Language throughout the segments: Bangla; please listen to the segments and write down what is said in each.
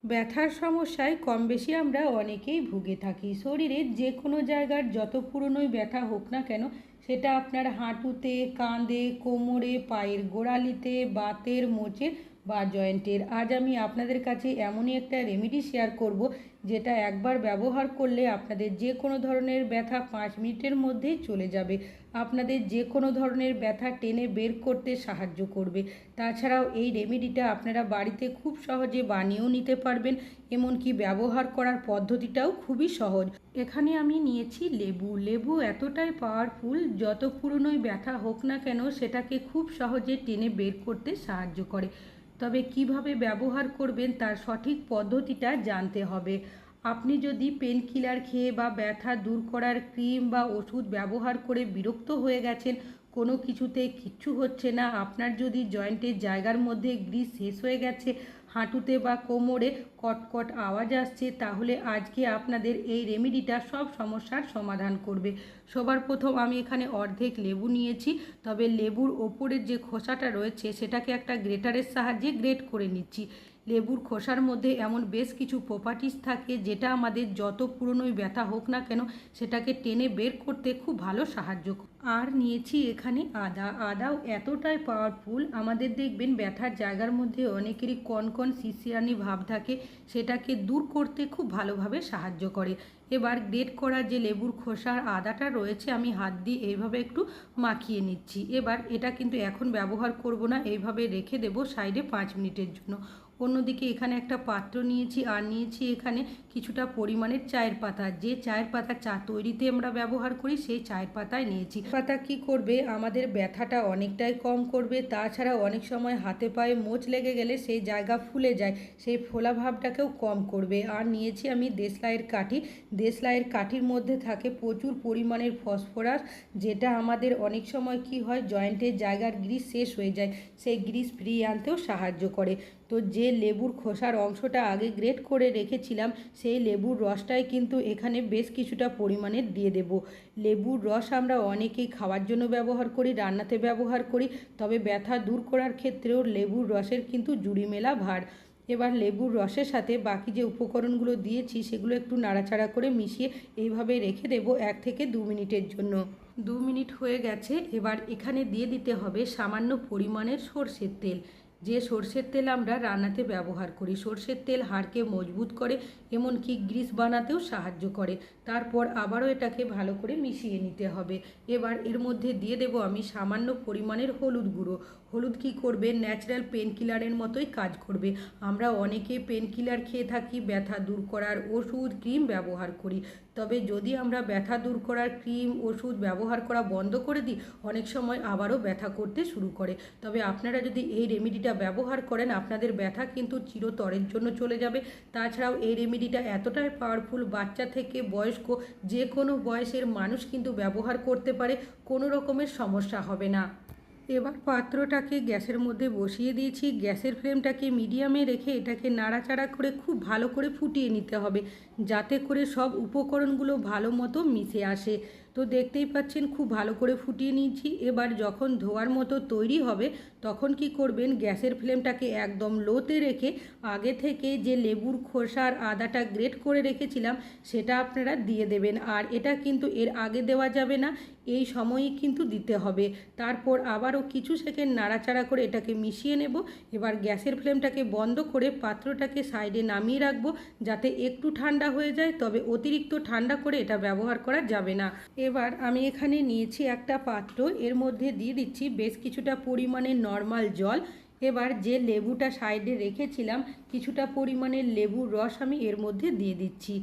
ব্যথার সমস্যায় কম বেশি আমরা অনেকেই ভুগে থাকি। শরীরের যে কোনো জায়গার যত পুরনোই ব্যথা হোক না কেন, সেটা আপনার হাঁটুতে, কাঁধে, কোমরে, পায়ের গোড়ালিতে, বাতের, মোচের বা জয়েন্টের। আজ আমি আপনাদের কাছে এমনই একটা রেমেডি শেয়ার করব, যেটা একবার ব্যবহার করলে আপনাদের যে কোনো ধরনের ব্যথা 5 মিনিটের মধ্যেই চলে যাবে। আপনাদের যে কোনো ধরনের ব্যথা টেনে বের করতে সাহায্য করবে। তাছাড়াও এই রেমেডিটা আপনারা বাড়িতে খুব সহজে বানিয়েও নিতে পারবেন, এমনকি ব্যবহার করার পদ্ধতিটাও খুবই সহজ। এখানে আমি নিয়েছি লেবু। লেবু এতটাই পাওয়ারফুল, যত পুরনোই ব্যথা হোক না কেন সেটাকে খুব সহজে টেনে বের করতে সাহায্য করে। তবে কিভাবে ব্যবহার করবেন তার সঠিক পদ্ধতিটা জানতে হবে। আপনি যদি পেন কিলার খেয়ে বা ব্যথা দূর করার ক্রিম বা ওষুধ ব্যবহার করে বিরক্ত হয়ে গেছেন, কোনো কিছুতে কিচ্ছু হচ্ছে না, আপনার যদি জয়েন্টের জায়গার মধ্যে গ্রিস শেষ হয়ে গেছে, হাঁটুতে বা কোমরে কটকট আওয়াজ আসছে, তাহলে আজকে আপনাদের এই রেমেডিটা সব সমস্যার সমাধান করবে। সবার প্রথম আমি এখানে অর্ধেক লেবু নিয়েছি। তবে লেবুর ওপরের যে খোসাটা রয়েছে সেটাকে একটা গ্রেটারের সাহায্যে গ্রেট করে নিচ্ছি। লেবুর খোসার মধ্যে এমন বেশ কিছু প্রপার্টিস থাকে, যেটা আমাদের যত পুরনোই ব্যথা হোক না কেন সেটাকে টেনে বের করতে খুব ভালো সাহায্য করে। আর নিয়েছি এখানে আদা। আদাও এতটাই পাওয়ারফুল, আমাদের দেখবেন ব্যথার জায়গার মধ্যে অনেকেরই কনকন শিরশিরানি ভাব থাকে, সেটাকে দূর করতে খুব ভালোভাবে সাহায্য করে। এবার গ্রেট করা যে লেবুর খোসার আদাটা রয়েছে, আমি হাত দিয়ে এইভাবে একটু মাখিয়ে নিচ্ছি। এবার এটা কিন্তু এখন ব্যবহার করব না, এইভাবে রেখে দেব সাইডে 5 মিনিটের জন্য। অন্যদিকে এখানে একটা পাত্র নিয়েছি, আর নিয়েছি এখানে কিছুটা পরিমাণের চায়ের পাতা। যে চায়ের পাতা চা তৈরিতে আমরা ব্যবহার করি, সেই চায়ের পাতায় নিয়েছি। পাতা কি করবে, আমাদের ব্যথাটা অনেকটাই কম করবে। তাছাড়া অনেক সময় হাতে পায়ে মোচ লেগে গেলে সেই জায়গা ফুলে যায়, সেই ফোলা ভাবটাকেও কম করবে। আর নিয়েছি আমি দেশলাইয়ের কাঠি। দেশলাইয়ের কাঠির মধ্যে থাকে প্রচুর পরিমাণের ফসফরাস, যেটা আমাদের অনেক সময় কি হয়, জয়েন্টের জায়গার গ্রিস শেষ হয়ে যায়, সেই গ্রিস ফিরিয়ে আনতেও সাহায্য করে। তো যে লেবুর খোসার অংশটা আগে গ্রেট করে রেখেছিলাম, সেই লেবুর রসটাই কিন্তু এখানে বেশ কিছুটা পরিমাণে দিয়ে দেব। লেবুর রস আমরা অনেকেই খাওয়ার জন্য ব্যবহার করি, রান্নাতে ব্যবহার করি, তবে ব্যথা দূর করার ক্ষেত্রেও লেবুর রসের কিন্তু জুড়ি মেলা ভার। এবার লেবুর রসের সাথে বাকি যে উপকরণগুলো দিয়েছি সেগুলো একটু নাড়াচাড়া করে মিশিয়ে এইভাবে রেখে দেব 1 থেকে 2 মিনিটের জন্য। 2 মিনিট হয়ে গেছে। এবার এখানে দিয়ে দিতে হবে সামান্য পরিমাণের সর্ষের তেল। যে সর্ষের তেল আমরা রান্নাতে ব্যবহার করি। সর্ষের তেল হাড়কে মজবুত করে, এমনকি গ্রিস বানাতেও সাহায্য করে। তারপর আবারও এটাকে ভালো করে মিশিয়ে নিতে হবে। এবার এর মধ্যে দিয়ে দেব আমি সামান্য পরিমাণের হলুদ গুঁড়ো। হলুদ কী করবে, ন্যাচারাল পেন কিলারের মতোই কাজ করবে। আমরা অনেকে পেন কিলার খেয়ে থাকি, ব্যথা দূর করার ওষুধ ক্রিম ব্যবহার করি। তবে যদি আমরা ব্যথা দূর করার ক্রিম ওষুধ ব্যবহার করা বন্ধ করে দিই, অনেক সময় আবারও ব্যথা করতে শুরু করে। তবে আপনারা যদি এই রেমেডিটা ব্যবহার করেন, আপনাদের ব্যথা কিন্তু চিরতরের জন্য চলে যাবে। তাছাড়াও এই রেমেডিটা এতটাই পাওয়ারফুল, বাচ্চা থেকে বয়স্ক যে কোনো বয়সের মানুষ কিন্তু ব্যবহার করতে পারে, কোনো রকমের সমস্যা হবে না। এবার পাত্রটাকে গ্যাসের মধ্যে বসিয়ে দিয়েছি। গ্যাসের ফ্লেমটাকে মিডিয়ামে রেখে এটাকে নাড়াচাড়া করে খুব ভালো করে ফুটিয়ে নিতে হবে, যাতে করে সব উপকরণগুলো ভালো মতো মিশে আসে। তো দেখতেই পাচ্ছেন খুব ভালো করে ফুটিয়ে নিয়েছি। এবার যখন ধোয়ার মতো তৈরি হবে, তখন কি করবেন, গ্যাসের ফ্লেমটাকে একদম লোতে রেখে আগে থেকে যে লেবুর খোসার আদাটা গ্রেট করে রেখেছিলাম সেটা আপনারা দিয়ে দেবেন। আর এটা কিন্তু এর আগে দেওয়া যাবে না, এই সময়ই কিন্তু দিতে হবে। তারপর আবারও কিছু সেকেন্ড নাড়াচাড়া করে এটাকে মিশিয়ে নেব। এবার গ্যাসের ফ্লেমটাকে বন্ধ করে পাত্রটাকে সাইডে নামিয়ে রাখবো, যাতে একটু ঠান্ডা হয়ে যায়, তবে অতিরিক্ত ঠান্ডা করে এটা ব্যবহার করা যাবে না। এবার আমি এখানে নিয়েছি একটা পাত্র, এর মধ্যে দিয়ে দিচ্ছি বেশ কিছুটা পরিমাণে নর্মাল জল। এবার যে লেবুটা সাইডে রেখেছিলাম, কিছুটা পরিমাণের লেবুর রস আমি এর মধ্যে দিয়ে দিচ্ছি।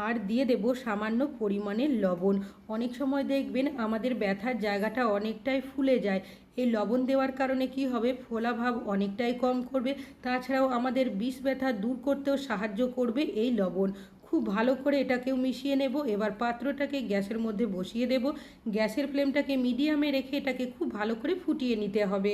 আর দিয়ে দেব সামান্য পরিমাণের লবণ। অনেক সময় দেখবেন আমাদের ব্যথার জায়গাটা অনেকটাই ফুলে যায়, এই লবণ দেওয়ার কারণে কি হবে, ফোলা ভাব অনেকটাই কম করবে। তাছাড়াও আমাদের বিষ ব্যথা দূর করতেও সাহায্য করবে এই লবণ। খুব ভালো করে এটাকেও মিশিয়ে নেব। এবার পাত্রটাকে গ্যাসের মধ্যে বসিয়ে দেব। গ্যাসের ফ্লেমটাকে মিডিয়ামে রেখে এটাকে খুব ভালো করে ফুটিয়ে নিতে হবে।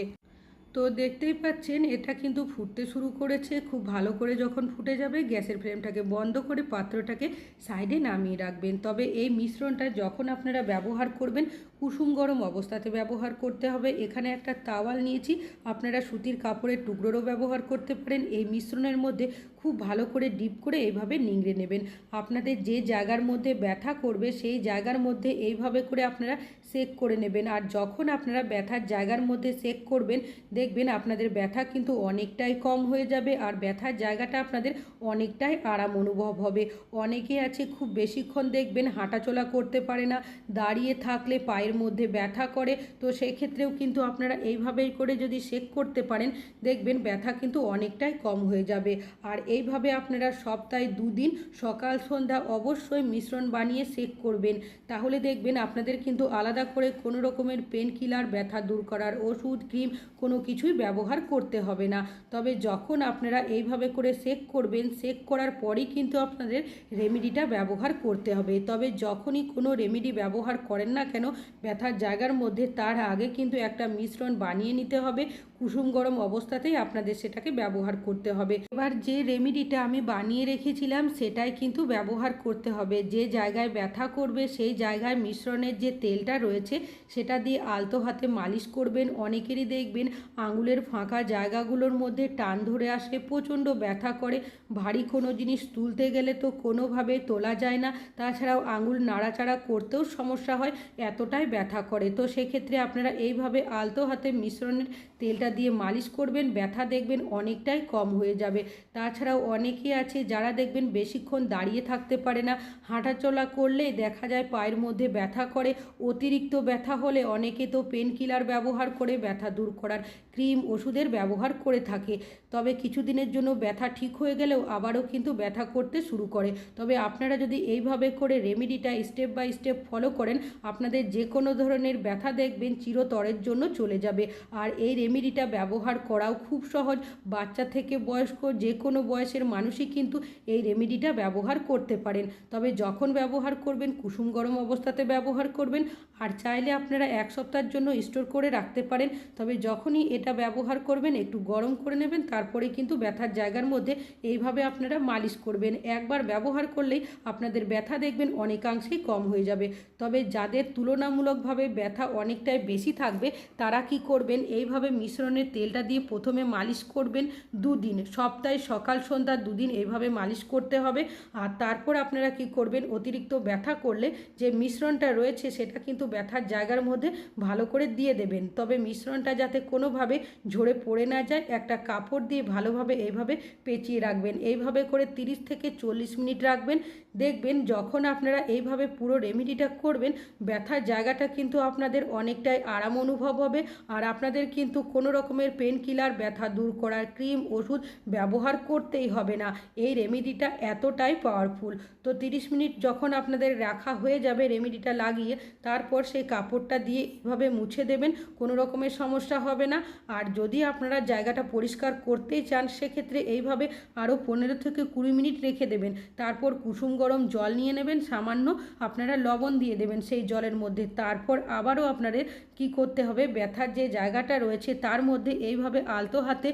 তো দেখতেই পাচ্ছেন এটা কিন্তু ফুটতে শুরু করেছে। খুব ভালো করে যখন ফুটে যাবে, গ্যাসের ফ্লেমটাকে বন্ধ করে পাত্রটাকে সাইডে নামিয়ে রাখবেন। তবে এই মিশ্রণটা যখন আপনারা ব্যবহার করবেন, কুসুম গরম অবস্থাতে ব্যবহার করতে হবে। এখানে একটা তাওয়াল নিয়েছি, আপনারা সুতির কাপড়ের টুকরোরও ব্যবহার করতে পারেন। এই মিশ্রণের মধ্যে খুব ভালো করে ডিপ করে এইভাবে নিংড়ে নেবেন। আপনাদের যে জায়গার মধ্যে ব্যথা করবে সেই জায়গার মধ্যে এইভাবে করে আপনারা সেক করে নেবেন। আর যখন আপনারা ব্যথার জায়গার মধ্যে সেক করবেন, দেখবেন আপনাদের ব্যথা কিন্তু অনেকটাই কম হয়ে যাবে আর ব্যথার জায়গাটা আপনাদের অনেকটাই আরাম অনুভব হবে। অনেকে আছে খুব বেশিক্ষণ দেখবেন হাঁটাচলা করতে পারে না, দাঁড়িয়ে থাকলে পায়ের মধ্যে ব্যথা করে, তো সেই ক্ষেত্রেও কিন্তু আপনারা এইভাবেই করে যদি সেক করতে পারেন, দেখবেন ব্যথা কিন্তু অনেকটাই কম হয়ে যাবে। আর এইভাবে আপনারা সপ্তাহে 2 দিন সকাল সন্ধ্যা অবশ্যই মিশ্রণ বানিয়ে সেক করবেন। তাহলে দেখবেন আপনাদের কিন্তু আলাদা করে কোনো রকমের পেন কিলার, ব্যথা দূর করার ওষুধ, ক্রিম কোনো কিছুই ব্যবহার করতে হবে না। তবে যখন আপনারা এইভাবে করে সেক করবেন, সেক করার পরেই কিন্তু আপনাদের রেমেডিটা ব্যবহার করতে হবে। তবে যখনই কোনো রেমেডি ব্যবহার করেন না কেন ব্যথার জায়গার মধ্যে, তার আগে কিন্তু একটা মিশ্রণ বানিয়ে নিতে হবে। কুসুম গরম অবস্থাতেই আপনাদের সেটাকে ব্যবহার করতে হবে। এবার যে রেমেডিটা আমি বানিয়ে রেখেছিলাম সেটাই কিন্তু ব্যবহার করতে হবে। যে জায়গায় ব্যথা করবে সেই জায়গায় মিশ্রণের যে তেলটা রয়েছে সেটা দিয়ে আলতো হাতে মালিশ করবেন। অনেকেরই দেখবেন আঙুলের ফাঁকা জায়গাগুলোর মধ্যে টান ধরে আসে, প্রচণ্ড ব্যথা করে, ভারী কোনো জিনিস তুলতে গেলে তো কোনোভাবে তোলা যায় না, তাছাড়াও আঙুল নাড়াচাড়া করতেও সমস্যা হয়, এতটাই ব্যথা করে। তো সেক্ষেত্রে আপনারা এইভাবে আলতো হাতে মিশ্রণের তেলটা দিয়ে মালিশ করবেন, ব্যথা দেখবেন অনেকটাই কম হয়ে যাবে। তাছাড়াও অনেকেই আছে যারা দেখবেন বেশিক্ষণ দাঁড়িয়ে থাকতে পারে না, হাঁটাচলা করলে দেখা যায় পায়ের মধ্যে ব্যথা করে। অতিরিক্ত ব্যথা হলে অনেকে তো পেন কিলার ব্যবহার করে ব্যথা দূর করার ক্রিম, ওষুধের ব্যবহার করে থাকে। তবে কিছুদিনের জন্য ব্যথা ঠিক হয়ে গেলেও আবারও কিন্তু ব্যথা করতে শুরু করে। তবে আপনারা যদি এইভাবে করে রেমেডিটা স্টেপ বাই স্টেপ ফলো করেন, আপনাদের যে কোনো ধরনের ব্যথা দেখবেন চিরতরের জন্য চলে যাবে। আর এই রেমেডিটা ব্যবহার করাও খুব সহজ, বাচ্চা থেকে বয়স্ক যে কোনো বয়সের মানুষই কিন্তু এই রেমেডিটা ব্যবহার করতে পারেন। তবে যখন ব্যবহার করবেন কুসুম গরম অবস্থাতে ব্যবহার করবেন, আর চাইলে আপনারা 1 সপ্তাহের জন্য স্টোর করে রাখতে পারেন। তবে যখনই এটা ব্যবহার করবেন একটু গরম করে নেবেন, তারপরে কিন্তু ব্যথার জায়গার মধ্যে এইভাবে আপনারা মালিশ করবেন। একবার ব্যবহার করলেই আপনাদের ব্যথা দেখবেন অনেকাংশেই কম হয়ে যাবে। তবে যাদের তুলনামূলকভাবে ব্যথা অনেকটাই বেশি থাকবে তারা কি করবেন, এইভাবে মিশ্রণের তেলটা দিয়ে প্রথমে মালিশ করবেন 2 দিন, সপ্তাহে সকাল সন্ধ্যা 2 দিন এইভাবে মালিশ করতে হবে। আর তারপর আপনারা কি করবেন, অতিরিক্ত ব্যথা করলে যে মিশ্রণটা রয়েছে সেটা কিন্তু ব্যথার জায়গার মধ্যে ভালো করে দিয়ে দেবেন। তবে মিশ্রণটা যাতে কোনোভাবে ঝরে পড়ে না যায়, একটা কাপড় দিয়ে ভালোভাবে এইভাবে পেঁচিয়ে রাখবেন। এইভাবে করে 30 থেকে 40 মিনিট রাখবেন। দেখবেন যখন আপনারা এইভাবে পুরো রেমেডিটা করবেন, ব্যথার জায়গাটা কিন্তু আপনাদের অনেকটাই আরাম অনুভব হবে। আর আপনাদের কিন্তু কোনো রকমের পেন কিলার, ব্যথা দূর করার ক্রিম, ওষুধ ব্যবহার করতেই হবে না। এই রেমেডিটা এতটাই পাওয়ারফুল। তো 30 মিনিট যখন আপনাদের রাখা হয়ে যাবে রেমেডিটা লাগিয়ে, তারপর সেই কাপড়টা দিয়ে এভাবে মুছে দেবেন, কোনো রকমের সমস্যা হবে না। আর যদি আপনারা জায়গাটা পরিষ্কার করতেই চান সেক্ষেত্রে এইভাবে আরও 15 থেকে 20 মিনিট রেখে দেবেন। তারপর কুসুম গরম জল নিয়ে নেবেন, সামান্য আপনারা লবণ দিয়ে দেবেন সেই জলের মধ্যে। তারপর আবারও আপনাদের কি করতে হবে, ব্যথার যে জায়গাটা রয়েছে তার মধ্যে এইভাবে আলতো হাতে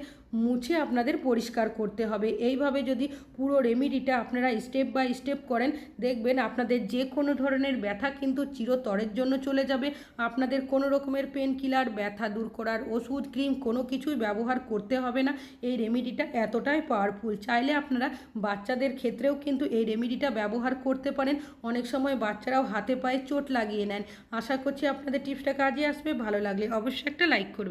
মুছে আপনাদের পরিষ্কার করতে হবে। এইভাবে যদি পুরো রেমেডিটা আপনারা স্টেপ বাই স্টেপ করেন, দেখবেন আপনাদের যে কোনো ধরনের ব্যথা কিন্তু চিরতরের জন্য চলে যাবে। আপনাদের কোনো রকমের পেন কিলার, ব্যথা দূর করার ওষুধ, ক্রিম কোনো কিছুই ব্যবহার করতে হবে না। এই রেমেডিটা এতটাই পাওয়ারফুল। চাইলে আপনারা বাচ্চাদের ক্ষেত্রেও কিন্তু এই রেমেডিটা ব্যবহার করতে পারেন। অনেক সময় বাচ্চারাও হাতে পায়ে চোট লাগিয়ে নেন। আশা করছি আপনাদের টিপসটা কাজে আসবে। ভালো লাগলে অবশ্যই একটা লাইক করবেন।